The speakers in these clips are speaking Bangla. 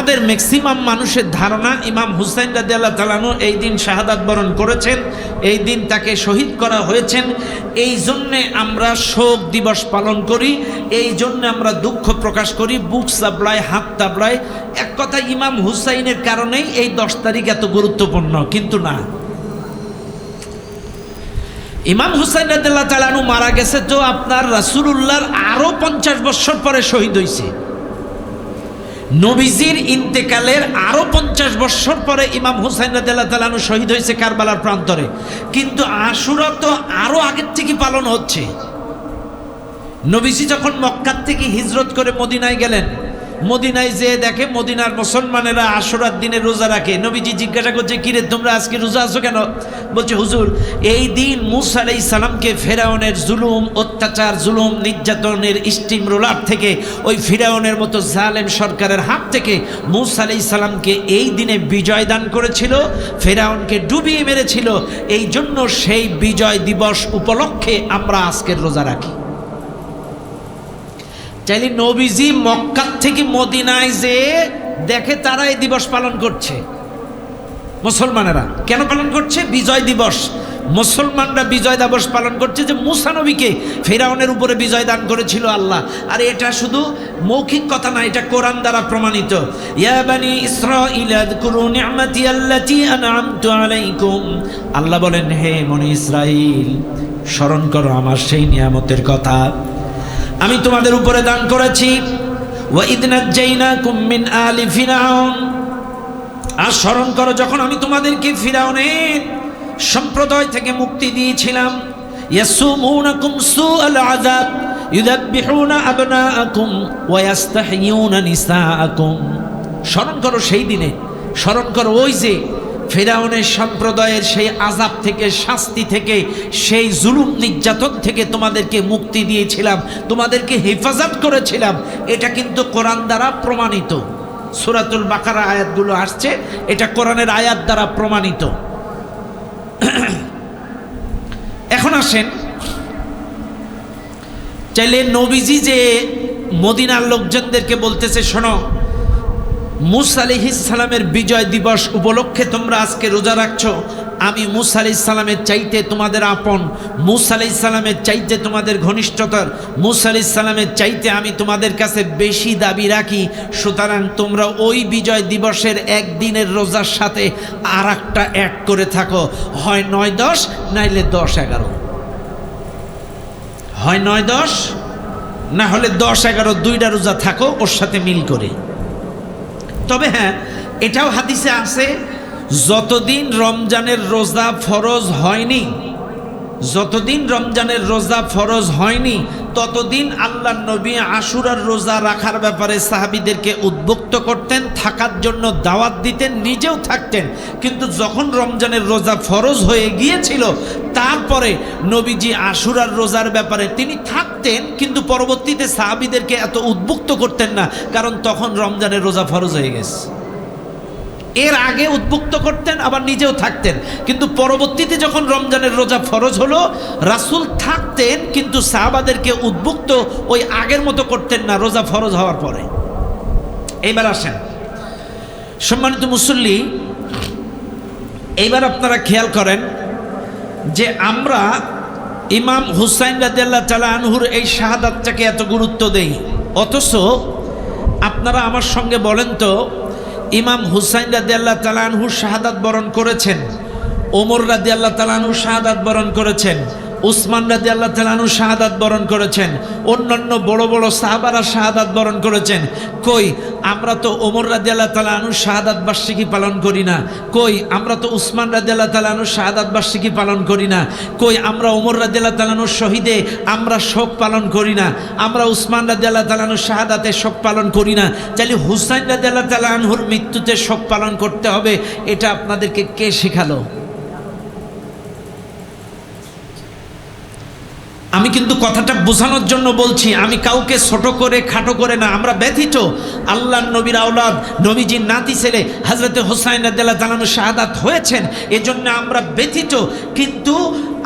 আমাদের ম্যাক্সিমাম মানুষের ধারণা ইমাম হুসাইন রাদিয়াল্লাহু তাআলা আনহু এই দিন শাহাদাত বরণ করেছেন, এই দিন তাকে শহীদ করা হয়েছেন, এই জন্যে আমরা শোক দিবস পালন করি, এই জন্য আমরা দুঃখ প্রকাশ করি, বুক চাপড়ায়, হাত চাপড়ায়। এক কথা, ইমাম হুসাইনের কারণেই এই 10 তারিখ এত গুরুত্বপূর্ণ, কিন্তু না। ইমাম হুসাইন রাদিয়াল্লাহু তাআলা আনহু মারা গেছে তো আপনার রাসূলুল্লাহর আরো 50 বছর পরে শহীদ হয়েছে। নবীজির ইন্তেকালের আরো 50 বছর পরে ইমাম হুসাইন রাদিয়াল্লাহু তাআলা আনহু শহীদ হয়েছে কারবালার প্রান্তরে, কিন্তু আশুরা তো আরো আগের থেকে পালন হচ্ছে। নবীজি যখন মক্কা থেকে হিজরত করে মদিনায় গেলেন, মদিনায় যেয়ে দেখে মদিনার মুসলমানেরা আশুরার দিনে রোজা রাখে। নবীজি জিজ্ঞাসা করছে, কিরে তোমরা আজকে রোজা আছো কেন? বলছে, হুজুর এই দিন মূসা আলাইহিস সালামকে ফেরাউনের জুলুম, অত্যাচার, জুলুম, নির্যাতনের স্টিম রোলার থেকে, ওই ফিরাউনের মতো জালেম সরকারের হাত থেকে মূসা আলাইহিস সালামকে এই দিনে বিজয় দান করেছিল, ফেরাউনকে ডুবিয়ে মেরেছিল। এই জন্য সেই বিজয় দিবস উপলক্ষে আমরা আজকের রোজা রাখি। চাইলে নবীজি মক্কা থেকে মদিনায় যে দেখে তারা এই দিবস পালন করছে। মুসলমানেরা কেন পালন করছে? বিজয় দিবস। মুসলমানরা বিজয় দিবস পালন করছে যে মুসা নবীকে ফিরাউনের উপরে বিজয় দান করেছিল আল্লাহ। আর এটা শুধু মৌখিক কথা না, এটা কোরআন দ্বারা প্রমাণিত। ইয়া বানি ইসরাঈল আযকুরু নি'মাতি আল্লাতী আন'আমতু আলাইকুম, আল্লাহ বলেন, হে বনি ইসরাঈল, স্মরণ করো আমার সেই নিয়ামতের কথা আমি তোমাদের উপরে দান করেছি। ওয়া ইয নাজ্জাইনাকুম মিন আলি ফিরআউন, আর স্মরণ করো যখন আমি তোমাদেরকে ফিরআউনের সম্প্রদায় থেকে মুক্তি দিয়েছিলাম। ইয়াসুমুনাকুম সুআল আযাব ইউযাববিহুনা আবনাআকুম ওয়া ইস্তাহইয়ুনা নিসাআকুম, স্মরণ করো সেই দিনে, স্মরণ করো ওই যে ফিরআউনের সম্প্রদায়ের সেই আযাব থেকে, শাস্তি থেকে, সেই জুলুম নির্যাতন থেকে তোমাদেরকে মুক্তি দিয়েছিলাম, তোমাদেরকে হেফাজত করেছিলাম। এটা কিন্তু কোরআন দ্বারা প্রমাণিত। সূরাতুল বাকারা আয়াতগুলো আসছে, এটা কোরআনের আয়াত দ্বারা প্রমাণিত। এখন আসেন, চাইলে নবীজি যে মদিনার লোকজনদেরকে বলতেছে, শোনো, মূসা আলাইহিস সালামের বিজয় দিবস উপলক্ষে তোমরা আজকে রোজা রাখছো, আমি মূসা আলাইহিস সালামের চাইতে তোমাদের আপন, মূসা আলাইহিস সালামের চাইতে তোমাদের ঘনিষ্ঠতার, মূসা আলাইহিস সালামের চাইতে আমি তোমাদের কাছে বেশি দাবি রাখি। সুতরাং তোমরা ওই বিজয় দিবসের একদিনের রোজার সাথে আর একটা অ্যাড করে থাকো, হয় 9-10 নাইলে 10-11, হয় 9-10 না হলে 10-11, দুইটা রোজা থাকো ওর সাথে মিল করে। তবে হ্যাঁ, এটাও হাদিসে আছে, যতদিন রমজানের রোজা ফরজ হয়নি, যতদিন রমজানের রোজা ফরজ হয়নি, ততদিন আল্লাহর নবী আশুরার রোজা রাখার ব্যাপারে সাহাবীদেরকে উদ্বুদ্ধ করতেন, থাকার জন্য দাওয়াত দিতেন, নিজেও থাকতেন। কিন্তু যখন রমজানের রোজা ফরজ হয়ে গিয়েছিল, তারপরে নবীজি আশুরার রোজার ব্যাপারে তিনি থাকতেন, কিন্তু পরবর্তীতে সাহাবীদেরকে এত উদ্বুদ্ধ করতেন না, কারণ তখন রমজানের রোজা ফরজ হয়ে গেছে। এর আগে উদ্বুদ্ধ করতেন, আবার নিজেও থাকতেন, কিন্তু পরবর্তীতে যখন রমজানের রোজা ফরজ হলো, রাসূল থাকতেন কিন্তু সাহাবাদেরকে উদ্বুদ্ধ ওই আগের মতো করতেন না রোজা ফরজ হওয়ার পরে। এইবার আসেন সম্মানিত মুসল্লি, এইবার আপনারা খেয়াল করেন যে আমরা ইমাম হুসাইন রাদিয়াল্লাহু তাআলা আনহুর এই শাহাদাতটাকে এত গুরুত্ব দেই, অথচ আপনারা আমার সঙ্গে বলেন তো, ইমাম হুসাইন রাদিয়াল্লাহু তাআলা আনহু শাহাদাত বরণ করেছেন, ওমর রাদিয়াল্লাহু তাআলা আনহু শাহাদাত বরণ করেছেন, উসমান রাদিয়াল্লাহু তাআলা আনহু শাহাদাত বরণ করেছেন, অন্যান্য বড় বড় সাহাবারা শাহাদাত বরণ করেছেন। কই আমরা তো ওমর রাদিয়াল্লাহু তাআলা আনহু শাহাদাত বার্ষিকী পালন করি না, কই আমরা তো উসমান রাদিয়াল্লাহু তাআলা আনহু শাহাদাত বার্ষিকী পালন করি না, কই আমরা ওমর রাদিয়াল্লাহু তাআলা আনহুর শহীদে আমরা শোক পালন করি না, আমরা উসমান রাদিয়াল্লাহু তাআলা আনহুর শাহাদাতে শোক পালন করি না। চাইলে হুসাইন রাদিয়াল্লাহু তাআলা আনহুর মৃত্যুতে শোক পালন করতে হবে, এটা আপনাদেরকে কে শেখালো? আমি কিন্তু কথাটা বোঝানোর জন্য বলছি, আমি কাউকে ছোট করে খাটো করে না। আমরা ব্যথিত, আল্লাহর নবীর আওলাদ, নবীজির নাতি ছেলে হযরতে হুসাইন রাদিয়াল্লাহু তাআলা আনহু শাহাদাত হয়েছেন, এজন্য আমরা ব্যথিত। কিন্তু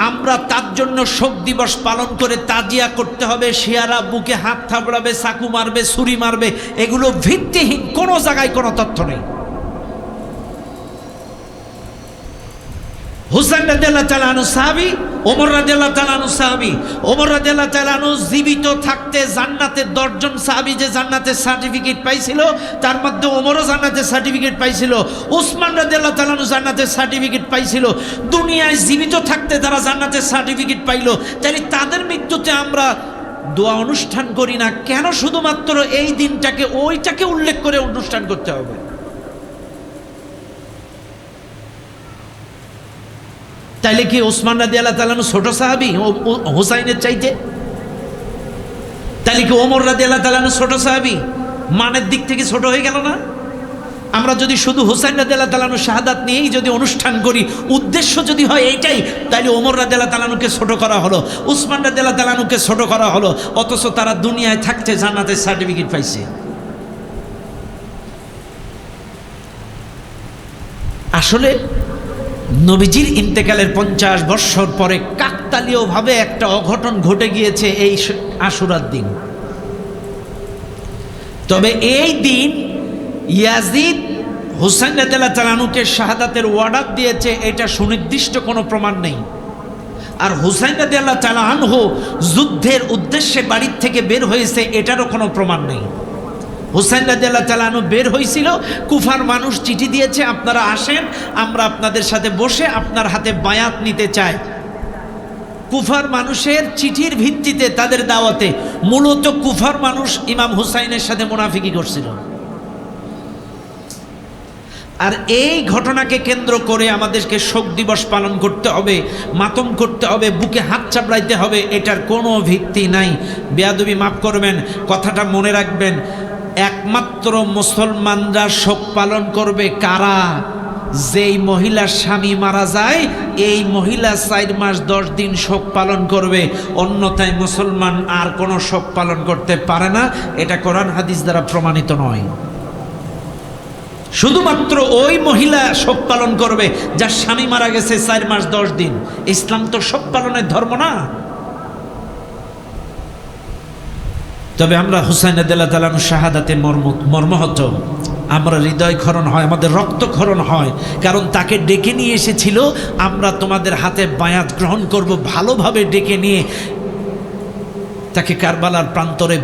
আমরা তার জন্য শোক দিবস পালন করে তাজিয়া করতে হবে, শিয়ারা বুকে হাত থাবড়াবে, চাকু মারবে, ছুরি মারবে, এগুলো ভিত্তিহীন, কোনো জায়গায় কোনো তথ্য নেই। হুসাইন রাদিয়াল্লাহু তাআলা আনহু সাহাবী, ওমর রাদিয়াল্লাহু তাআলা আনহু সাহাবী। ওমর রাদিয়াল্লাহু তাআলা আনহু জীবিত থাকতে জান্নাতের 10 জন সাহাবী যে জান্নাতের সার্টিফিকেট পাইছিল, তার মধ্যে ওমরও জান্নাতের সার্টিফিকেট পাইছিল, উসমান রাদিয়াল্লাহু তাআলা আনহু জান্নাতের সার্টিফিকেট পাইছিল। দুনিয়ায় জীবিত থাকতে তারা জান্নাতের সার্টিফিকেট পাইল, তাই তাদের মৃত্যুতে আমরা দোয়া অনুষ্ঠান করি না কেন? শুধুমাত্র এই দিনটাকে, ওইটাকে উল্লেখ করে অনুষ্ঠান করতে হবে। তাইলে কি ওসমান রাদিয়াল্লাহু তাআলা আনহু ছোট সাহাবী হুসাইনের চাইতে? তাইলে কি ওমর রাদিয়াল্লাহু তাআলা আনহু ছোট সাহাবী? মানের দিক থেকে ছোট হয়ে গেল না? আমরা যদি শুধু হুসাইন রাদিয়াল্লাহু তাআলা আনহু শাহাদাত নিয়েই যদি অনুষ্ঠান করি, উদ্দেশ্য যদি হয় এইটাই, তাইলে ওমর রাদিয়াল্লাহু তাআলা আনহুকে ছোট করা হলো, উসমান রাদিয়াল্লাহু তাআলা আনহুকে ছোট করা হলো, অথচ তারা দুনিয়ায় থাকতে জান্নাতের সার্টিফিকেট পাইছে। আসলে নবীজির ইন্তেকালের 50 বৎসর পরে কাকতালীয়ভাবে একটা অঘটন ঘটে গিয়েছে এই আশুরার দিন। তবে এই দিন ইয়াজিদ হুসাইন রাদিয়াল্লাহু তাআলা আনহুকে শাহাদাতের ওয়ার্ডার দিয়েছে, এটা সুনির্দিষ্ট কোনো প্রমাণ নেই। আর হুসাইন রাদিয়াল্লাহু তাআলা আনহু যুদ্ধের উদ্দেশ্যে বাড়ির থেকে বের হয়েছে, এটারও কোনো প্রমাণ নেই। হুসাইন রাদিয়াল্লাহু তাআলা আনহু বের হয়েছিল, কুফার মানুষ চিঠি দিয়েছে, আপনারা আসেন, আমরা আপনাদের সাথে বসে আপনার হাতে বায়াত নিতে চাই। কুফার মানুষের চিঠির ভিত্তিতে তাদের দাওয়াতে মূলত কুফার মানুষ ইমাম হুসাইনের সাথে মুনাফিকি করছিল। আর এই ঘটনাকে কেন্দ্র করে আমাদেরকে শোক দিবস পালন করতে হবে, মাতম করতে হবে, বুকে হাত চাপড়াইতে হবে, এটার কোনো ভিত্তি নাই। বেয়াদবি মাফ করবেন, কথাটা মনে রাখবেন, একমাত্র মুসলমানরা শোক পালন করবে কারা? যেই মহিলার স্বামী মারা যায়, এই মহিলা 4 মাস 10 দিন শোক পালন করবে, অন্যথায় মুসলমান আর কোনো শোক পালন করতে পারে না। এটা কোরআন হাদিস দ্বারা প্রমাণিত নয়। শুধুমাত্র ওই মহিলা শোক পালন করবে যার স্বামী মারা গেছে 4 মাস 10 দিন। ইসলাম তো শোক পালনের ধর্ম না। তবে আমরা হুসাইন রাদিয়াল্লাহু তাআলা আনহু শাহাদাতে মর্মাহত, আমরা হৃদয় ক্ষরণ হয়, আমাদের রক্তক্ষরণ হয়, কারণ তাকে ডেকে নিয়ে এসেছিল, আমরা তোমাদের হাতে বায়াত গ্রহণ করব, ভালোভাবে ডেকে নিয়ে তাকে কারবালার প্রান্তরে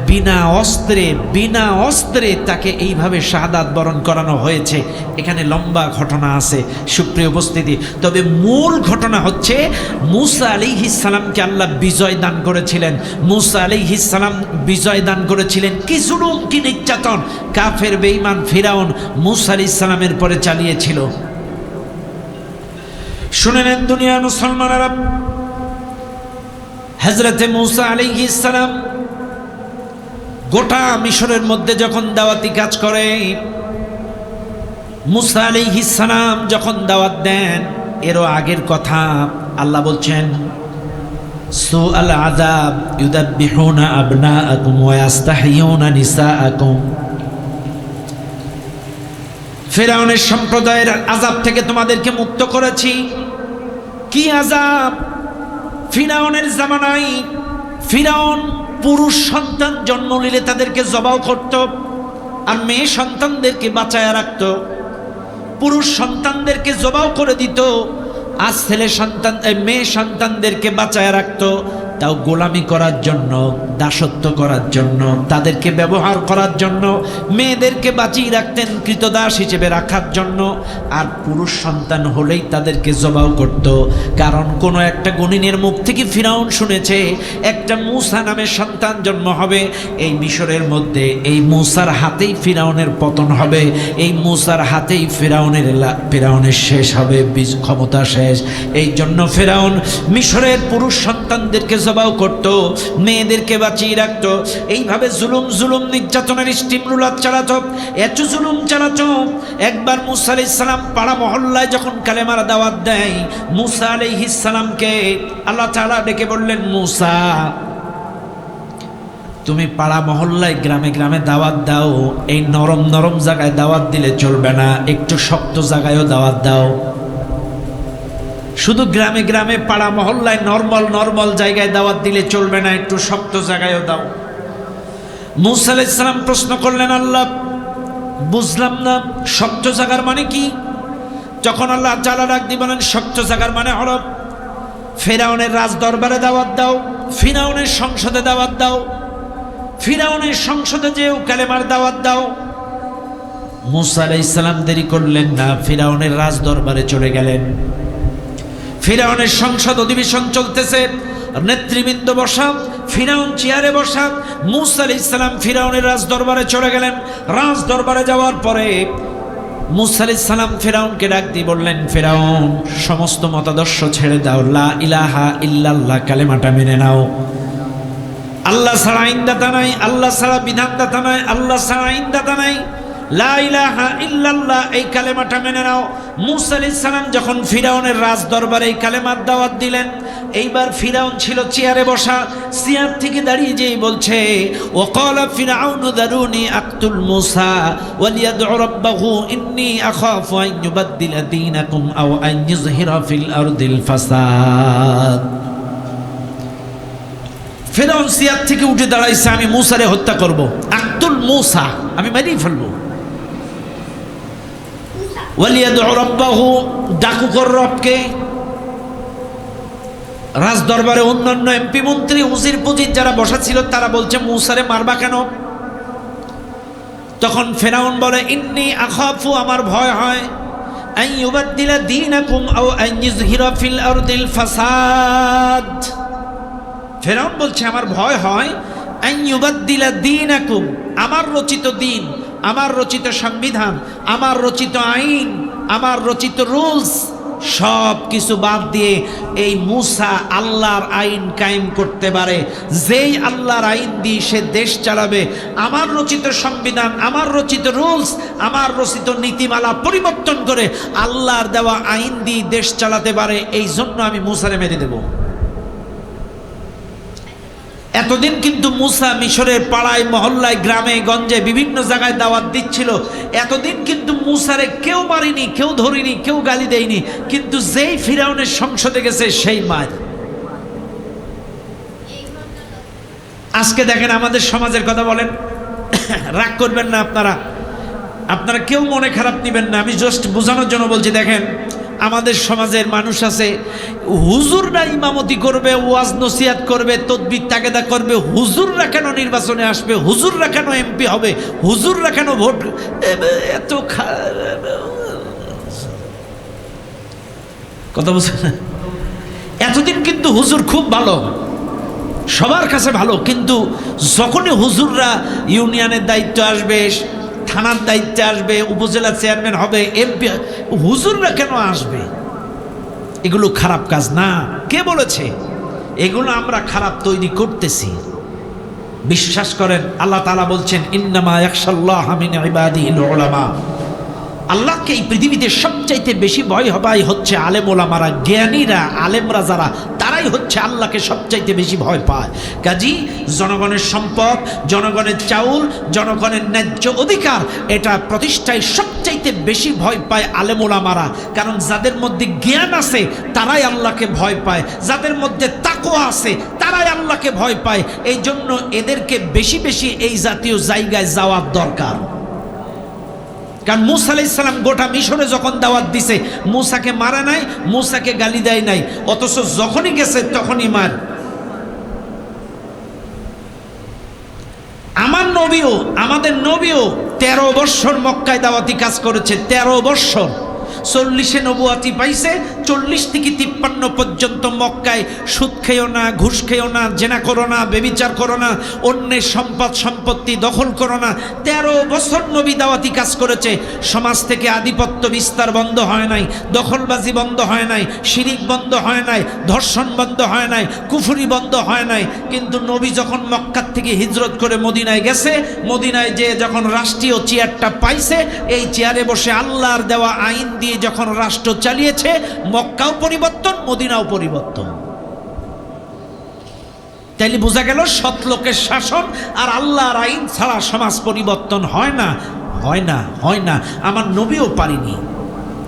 বিনা অস্ত্রে তাকে এইভাবে শাহাদাত বরণ করানো হয়েছে। এখানে লম্বা ঘটনা আছে, সুপ্রিয় উপস্থিতি। তবে মূল ঘটনা হচ্ছে মূসা আলাইহিস সালামকে আল্লাহ বিজয় দান করেছিলেন। মূসা আলাইহিস সালাম বিজয় দান করেছিলেন। কি জুলুম, কি নির্যাতন কাফের বেঈমান ফিরাউন মূসা আলাইহিস সালামের পরে চালিয়েছিল। শুনে নেন দুনিয়ার মুসলমানেরা, হযরতে মূসা আলাইহিস সালাম গোটা মিশরের মধ্যে যখন দাওয়াতি কাজ করে, মূসা আলাইহিস সালাম যখন দাওয়াত দেন, এরও আগের কথা আল্লাহ বলছেন, সুআল আযাব ইউদাব্বিহুনা আবনাআকুম ওয়া ইস্তাহইয়ুনা নিসাআকুম। ফিরাউনের সম্প্রদায়ের আযাব থেকে তোমাদেরকে মুক্ত করেছি। কি আযাব? ফিরাউনের জামানায় ফিরাউন পুরুষ সন্তান জন্ম নিলে তাদেরকে জবাও করত, আর মেয়ে সন্তানদেরকে বাঁচায় রাখত। পুরুষ সন্তানদেরকে জবাও করে দিত, আর মেয়ে সন্তানদেরকে বাঁচায় রাখত, তাও গোলামি করার জন্য, দাসত্ব করার জন্য, তাদেরকে ব্যবহার করার জন্য। মেয়েদেরকে বাঁচিয়ে রাখতেন কৃতদাস হিসেবে রাখার জন্য, আর পুরুষ সন্তান হলেই তাদেরকে জবাও করত। কারণ কোনো একটা গণিনের মুখ থেকে ফিরাউন শুনেছে একটা মূসা নামের সন্তান জন্ম হবে, এই মিশরের মধ্যে এই মূসার হাতেই ফিরাউনের পতন হবে, এই মূসার হাতেই ফিরাউনের শেষ হবে, ক্ষমতা শেষ। এই জন্য ফিরাউন মিশরের পুরুষ সন্তানদেরকে জবাও করত, মেয়েদেরকে বাঁচিয়ে রাখত, এইভাবে জুলুম নির্যাতনের স্টিম রুলার চালাতো, এত জুলুম চালাতো। একবার মুসা আলাইহিস সালাম পাড়া মহল্লায় যখন কালেমার দাওয়াত দেয়, মুসা আলাইহিস সালামকে আল্লাহ তাআলা ডেকে বললেন, মুসা তুমি পাড়া মহল্লায় গ্রামে গ্রামে দাওয়াত দাও, এই নরম নরম জায়গায় দাওয়াত দিলে চলবে না, একটু শক্ত জায়গায়ও দাওয়াত দাও। শুধু গ্রামে গ্রামে পাড়া মহল্লায় নরমাল জায়গায় দাওয়াত দিলে চলবে না, একটু শক্ত জায়গায়ও দাও। মুসা আলাইহিস সালাম প্রশ্ন করলেন, আল্লাহ বুঝলাম না শক্ত জায়গার মানে কি? যখন আল্লাহ তাআলা ডাক দিয়ে বলেন শক্ত জায়গার মানে হলো ফিরআউনের রাজ দরবারে দাওয়াত দাও, ফিরআউনের সংসদে দাওয়াত দাও, ফিরআউনের সংসদে যেও কালেমার দাওয়াত দাও। মুসা আলাইহিস সালাম দেরি করলেন না, ফিরআউনের রাজ দরবারে চলে গেলেন। ফিরআউনের সংসদ অধিবেশন চলতেছে, নেতৃবৃন্দ বসা, ফিরআউন চেয়ারে বসা। মুসা আলাইহিস সালাম ফিরআউনের রাজ দরবারে চলে গেলেন। রাজ দরবারে যাওয়ার পরে মুসা আলাইহিস সালাম ফিরআউনকে ডাক দিয়ে বললেন, ফিরআউন সমস্ত মতাদর্শ ছেড়ে দাও, লা ইলাহা ইল্লাল্লাহ কালেমাটা মেনে নাও। আল্লাহ ছাড়া আইনদাতা নাই, আল্লাহ ছাড়া বিধানদাতা নাই, আল্লাহ ছাড়া আইনদাতা নাই, লা ইলাহা ইল্লাল্লাহ এই কালেমাটা মেনে নাও। মুসা আলাইহিস সালাম যখন ফিরআউনের রাজ দরবারে এই কালেমার দাওয়াত দিলেন, এইবার ফিরআউন ছিল চেয়ারে বসা, চেয়ার থেকে দাঁড়িয়ে যেই বলছে, ওয়াকালা ফিরআউনু দারুনি আকতুল মুসা ওয়ালিয়াদউ রাব্বাহু ইন্নী আখাফু আন ইউবাদদিলা দীনাকুম আও আন ইযহিরা ফিল আরদিল ফাসাদ। ফিরআউন চেয়ার থেকে উঠে দাঁড়াইছে, আমি মুসারে হত্যা করব, আকতুল মুসা, আমি মেরেই ফেলবো। ওয়ালিয়াদউ রাব্বাহু, ডাকু কর রবকে। রাজ দরবারে অন্যান্য এমপি মন্ত্রী উজির পুজির যারা বসা ছিল তারা বলছে, মুসারে মারবা কেন? তখন ফিরআউন বলে, ইন্নী আখাফু, আমার ভয় হয়, আন ইউবাদদিলা দীনাকুম আও আন ইযহিরা ফিল আরদিল ফাসাদ। ফিরআউন বলছে আমার ভয় হয়, আন ইউবাদদিলা দীনাকুম, আমার রচিত দিন, আমার রচিত সংবিধান, আমার রচিত আইন, আমার রচিত রুলস সব কিছু বাদ দিয়ে এই মুসা আল্লাহর আইন কায়েম করতে পারে। যেই আল্লাহর আইন দিয়ে সে দেশ চালাবে, আমার রচিত সংবিধান, আমার রচিত রুলস, আমার রচিত নীতিমালা পরিবর্তন করে আল্লাহর দেওয়া আইন দিয়ে দেশ চালাতে পারে, এই জন্য আমি মুসারে মেরে দেব। এতদিন কিন্তু মুসা মিশরের পাড়ায় মহল্লায় গ্রামে গঞ্জে বিভিন্ন জায়গায় দাওয়াত দিচ্ছিল, এতদিন কিন্তু মুসারে কেউ মারিনি, কেউ ধরিনি, কেউ গালি দেয়নি, কিন্তু যেই ফিরআউনের সংসদে গেছে সেই মার। আজকে দেখেন আমাদের সমাজের কথা বলেন, রাগ করবেন না আপনারা কেউ মনে খারাপ নেবেন না, আমি জাস্ট বোঝানোর জন্য বলছি। দেখেন আমাদের সমাজের মানুষ আছে, হুজুররা ইমামতি করবে, ওয়াজ নসিহত করবে, তদবির তাকেদা করবে, হুজুররা কেন নির্বাচনে আসবে, হুজুররা কেন এমপি হবে, হুজুররা কেন ভোট, এত কথা বলছে না। এতদিন কিন্তু হুজুর খুব ভালো, সবার কাছে ভালো, কিন্তু যখনই হুজুররা ইউনিয়নের দায়িত্ব আসবে, থানার দায়িত্বে আসবে, উপজেলা চেয়ারম্যান হবে, এমপি, হুজুররা কেন আসবে? এগুলো খারাপ কাজ না। কে বলেছে? এগুলো আমরা খারাপ তৈরি করতেছি। বিশ্বাস করেন, আল্লাহ তাআলা বলছেন, ইন্নামা ইয়াখশাল্লাহ মিন ইবাদিহিল উলামা। আল্লাহকে এই পৃথিবীতে সবচাইতে বেশি ভয় হবাই হচ্ছে আলেম ওলামারা, জ্ঞানীরা, আলেমরা যারা, তারাই হচ্ছে আল্লাহকে সবচাইতে বেশি ভয় পায়। কাজী জনগণের সম্পদ, জনগণের চাউল, জনগণের ন্যায্য অধিকার, এটা প্রতিষ্ঠায় সবচাইতে বেশি ভয় পায় আলেম ওলামারা। কারণ যাদের মধ্যে জ্ঞান আছে তারাই আল্লাহকে ভয় পায়, যাদের মধ্যে তাকওয়া আছে তারাই আল্লাহকে ভয় পায়। এই জন্য এদেরকে বেশি বেশি এই জাতীয় জায়গায় যাওয়ার দরকার। কারণ মুসা আলাইহিস সালাম গোটা মিশরে যখন দাওয়াত দিছে, মুসাকে মারা নাই, মুসাকে গালি দেয় নাই, অথচ যখনই গেছে তখনই মার। আমার নবীও, আমাদের নবীও 13 বৎসর মক্কায় দাওয়াতি কাজ করেছে, 13 বৎসর। 40-এ নবুয়াতি পাইছে, 40 থেকে 53 পর্যন্ত মক্কায় সুদ খেও না, ঘুষ খেও না, জেনা করো না, বেবিচার করো না, অন্যের সম্পদ সম্পত্তি দখল করো না। 13 বছর নবী দাওয়াতি কাজ করেছে। সমাজ থেকে আধিপত্য বিস্তার বন্ধ হয় নাই, দখলবাজি বন্ধ হয় নাই, শিরিক বন্ধ হয় নাই, ধর্ষণ বন্ধ হয় নাই, কুফরি বন্ধ হয় নাই। কিন্তু নবী যখন মক্কা থেকে হিজরত করে মদিনায় গেছে, মদিনায় যে যখন রাষ্ট্রীয় চেয়ারটা পাইছে, এই চেয়ারে বসে আল্লাহর দেওয়া আইন দিয়ে যখন রাষ্ট্র চালিয়েছে, মক্কাও পরিবর্তন, মদিনাও পরিবর্তন। তাইলে বোঝা গেল সৎ লোকের শাসন আর আল্লাহর আইন ছাড়া সমাজ পরিবর্তন হয় না, হয় না, হয় না। আমার নবীও পারিনি।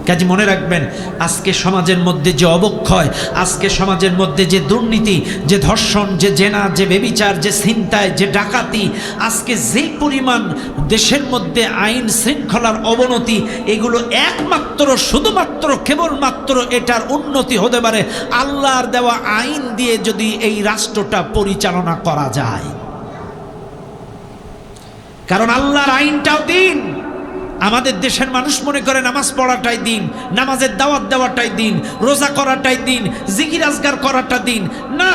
কাজে মনে রাখবেন, আজকে সমাজের মধ্যে যে অবক্ষয়, আজকে সমাজের মধ্যে যে দুর্নীতি, যে ধর্ষণ, যে জেনা, যে বেবিচার, যে ছিনতাই, যে ডাকাতি, আজকে যেই পরিমাণ দেশের মধ্যে আইন শৃঙ্খলার অবনতি, এগুলো একমাত্র শুধুমাত্র কেবলমাত্র এটার উন্নতি হতে পারে আল্লাহর দেওয়া আইন দিয়ে যদি এই রাষ্ট্রটা পরিচালনা করা যায়। কারণ আল্লাহর আইনটাও দিন। আমাদের দেশের মানুষ মনে করে নামাজ পড়াটাই দিন, নামাজের দাওয়াত দেওয়াটাই দিন, রোজা করাটাই দিন, জিকির আজগার করাটা দিন। না,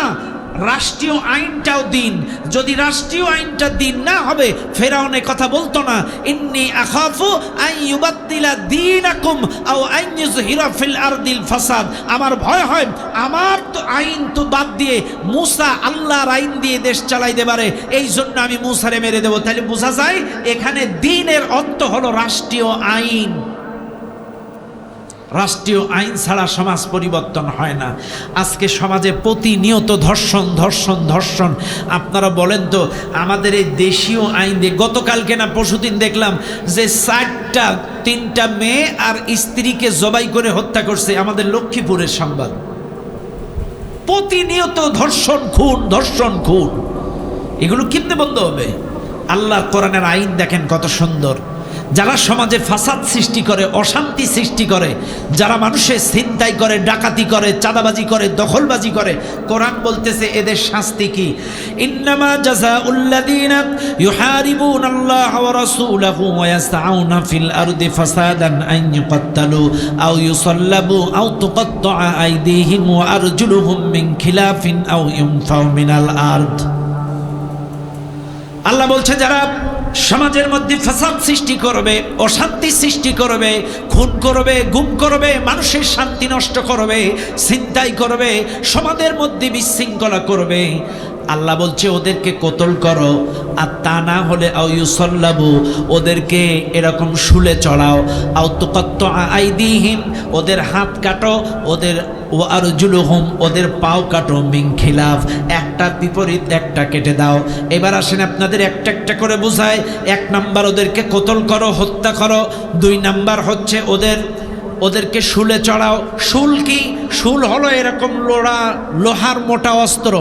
রাষ্ট্রীয় আইনটাও দিন। যদি রাষ্ট্রীয় আইনটা দিন না হবে, ফেরাউনে কথা বলতো না, ইন্নী আখাফু আন ইউবাদদিলা দীনাকুম আও আন ইউযহিরা ফিল আরদিল ফাসাদ। আমার ভয় হয় আমার তো আইন তো বাদ দিয়ে মূসা আল্লাহর আইন দিয়ে দেশ চালাইতে পারে, এই জন্য আমি মূসারে মেরে দেব। তাহলে বোঝা যায় এখানে দ্বীনের অর্থ হলো রাষ্ট্রীয় আইন। রাষ্ট্রীয় আইন ছাড়া সমাজ পরিবর্তন হয় না। আজকে সমাজে প্রতিনিয়ত ধর্ষণ, ধর্ষণ, ধর্ষণ। আপনারা বলেন তো, আমাদের এই দেশীয় আইন দিয়ে গতকালকে না পরশুদিন দেখলাম যে 3টা মেয়ে আর স্ত্রীকে জবাই করে হত্যা করছে, আমাদের লক্ষ্মীপুরের সংবাদ। প্রতিনিয়ত ধর্ষণ, খুন, ধর্ষণ, খুন। এগুলো কেমনে বন্ধ হবে? আল্লাহর কোরআনের আইন দেখেন কত সুন্দর। যারা সমাজে ফাসাদ সৃষ্টি করে, অশান্তি সৃষ্টি করে, যারা মানুষের ছিনতাই করে, ডাকাতি করে, চাঁদাবাজি করে, দখলবাজি করে, কোরআন বলতেছে এদের শাস্তি কি? ইন্নামা জাযাউল্লাযীনা ইউহারিবুনাল্লাহা ওয়া রাসূলাহু ওয়া ইয়াসআউনা ফিল আরদি ফাসাদান আন ইউকাত্তালু আও ইউসাল্লাবু আও তুকাত্তাআ আইদিহিম ওয়া আরজুলুহুম মিন খিলাফিন আও ইউনফাউ মিনাল আরদ। আল্লাহ বলছে যারা সমাজের মধ্যে ফাসাদ সৃষ্টি করবে, অশান্তি সৃষ্টি করবে, খুন করবে, গুম করবে, মানুষের শান্তি নষ্ট করবে, ছিনতাই করবে, সমাজের মধ্যে বিশৃঙ্খলা করবে, আল্লাহ বলছে ওদেরকে কতল করো। আর তা না হলে আও ইউসাল্লাবু, ওদেরকে এরকম শুলে চড়াও, আও তুকাত্তাআ আইদিহিম, ওদের হাত কাটো, ওদের ও আরজুলুহুম, ওদের পাও কাটো, মিন খিলাফ, একটার বিপরীত একটা কেটে দাও। এবার আসেন আপনাদের একটা একটা করে বোঝায়। 1 নাম্বার ওদেরকে কতল করো, হত্যা করো। 2 নাম্বার হচ্ছে ওদেরকে শুলে চড়াও। শুল কি? শুল হলো এরকম লোহার মোটা অস্ত্র।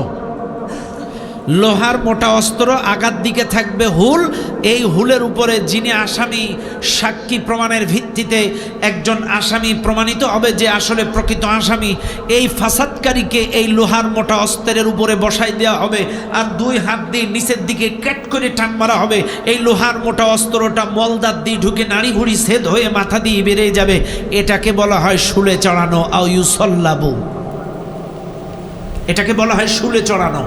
লোহার মোটা অস্ত্র, আগার দিকে থাকবে হুল। এই হুলের উপরে যিনি আসামি, সাক্ষী প্রমাণের ভিত্তিতে একজন আসামি প্রমাণিত হবে যে আসলে প্রকৃত আসামি, এই ফাসাদকারীকে এই লোহার মোটা অস্ত্রের উপরে বসাই দেওয়া হবে। আর 2 হাত দিয়ে নিচের দিকে ক্যাট করে টান মারা হবে। এই লোহার মোটা অস্ত্রটা মলদার দিয়ে ঢুকে নাড়ি ভুড়ি ছেদ হয়ে মাথা দিয়ে বেরিয়ে যাবে। এটাকে বলা হয় শুলে চড়ানো, আও ইউসাল্লাবু। এটাকে বলা হয় শুলে চড়ানো।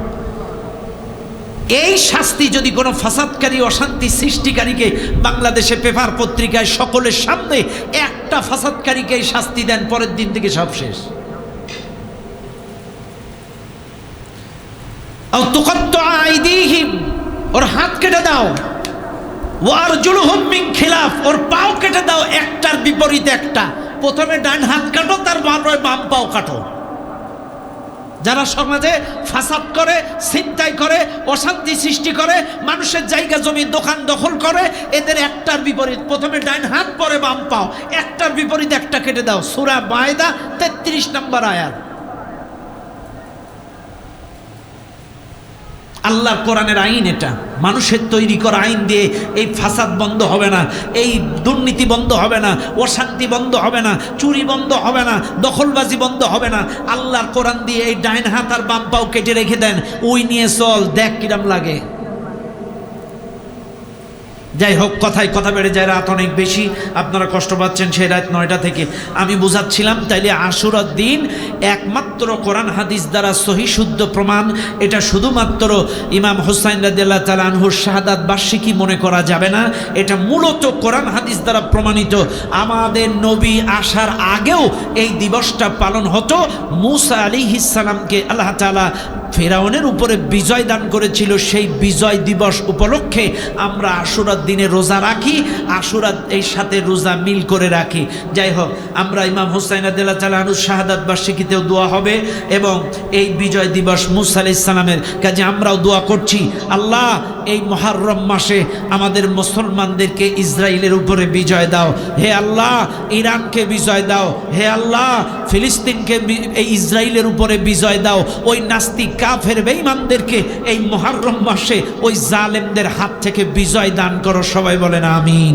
এই শাস্তি যদি কোনো ফাসাদকারী, অশান্তি সৃষ্টিকারীকে বাংলাদেশে পেপার পত্রিকায় সকলের সামনে একটা ফাসাদকারীকে এই শাস্তি দেন, পরের দিন থেকে সব শেষ। আও তুকাত্তাআ আইদিহিম, ওর হাত কেটে দাও। ওয়া আরজুলুহুম মিন খিলাফ, ওর পাও কেটে দাও, একটার বিপরীত একটা। প্রথমে ডান হাত কাটো, তারপরে বাম পাও কাটো। যারা সমাজে ফাসাদ করে, ছিনতাই করে, অশান্তি সৃষ্টি করে, মানুষের জায়গা জমি দোকান দখল করে, এদের একটার বিপরীত প্রথমে ডান হাত, পরে বাম পাও, একটার বিপরীত একটা কেটে দাও। সূরা মায়দা 33 নম্বর আয়াত। আল্লাহর কোরআনের আইন এটা। মানুষের তৈরি করা আইন দিয়ে এই ফাসাদ বন্ধ হবে না, এই দুর্নীতি বন্ধ হবে না, অশান্তি বন্ধ হবে না, চুরি বন্ধ হবে না, দখলবাজি বন্ধ হবে না। আল্লাহর কোরআন দিয়ে এই ডাইন হাত আর বাম পাও কেটে রেখে দেন, ওই নিয়ে চল, দেখ কিরম লাগে। যাই হোক, কথায় কথা বেড়ে যায়, রাত অনেক বেশি, আপনারা কষ্ট পাচ্ছেন সেই রাত 9টা থেকে। আমি বুঝাচ্ছিলাম তাইলে আশুরার দিন একমাত্র কোরআন হাদিস দ্বারা সহি শুদ্ধ প্রমাণ, এটা শুধুমাত্র ইমাম হুসাইন রাদিয়াল্লাহু তাআলা আনহুর শাহাদাত বার্ষিকী মনে করা যাবে না, এটা মূলত কোরআন হাদিস দ্বারা প্রমাণিত। আমাদের নবী আসার আগেও এই দিবসটা পালন হতো। মূসা আলাইহিস সালামকে আল্লাহ তাআলা ফেরাউনের উপরে বিজয় দান করেছিল, সেই বিজয় দিবস উপলক্ষে আমরা আশুরার দিনে রোজা রাখি, আশুরার এই সাথে রোজা মিল করে রাখি। যাই হোক, আমরা ইমাম হুসাইন রাদিয়াল্লাহু তাআলা আনহুর শাহাদাত বার্ষিকীতেও দোয়া হবে এবং এই বিজয় দিবস মূসা আলাইহিস সালামের কাজে আমরাও দোয়া করছি, আল্লাহ এই মুহররম মাসে আমাদের মুসলমানদেরকে ইসরায়েলের উপরে বিজয় দাও, হে আল্লাহ ইরানকে বিজয় দাও, হে আল্লাহ ফিলিস্তিনকে এই ইসরায়েলের উপরে বিজয় দাও, ওই নাস্তিক কাফের বেঈমানদেরকে এই মুহররম মাসে ওই জালেমদের হাত থেকে বিজয় দান করো। সবাই বলেন আমিন।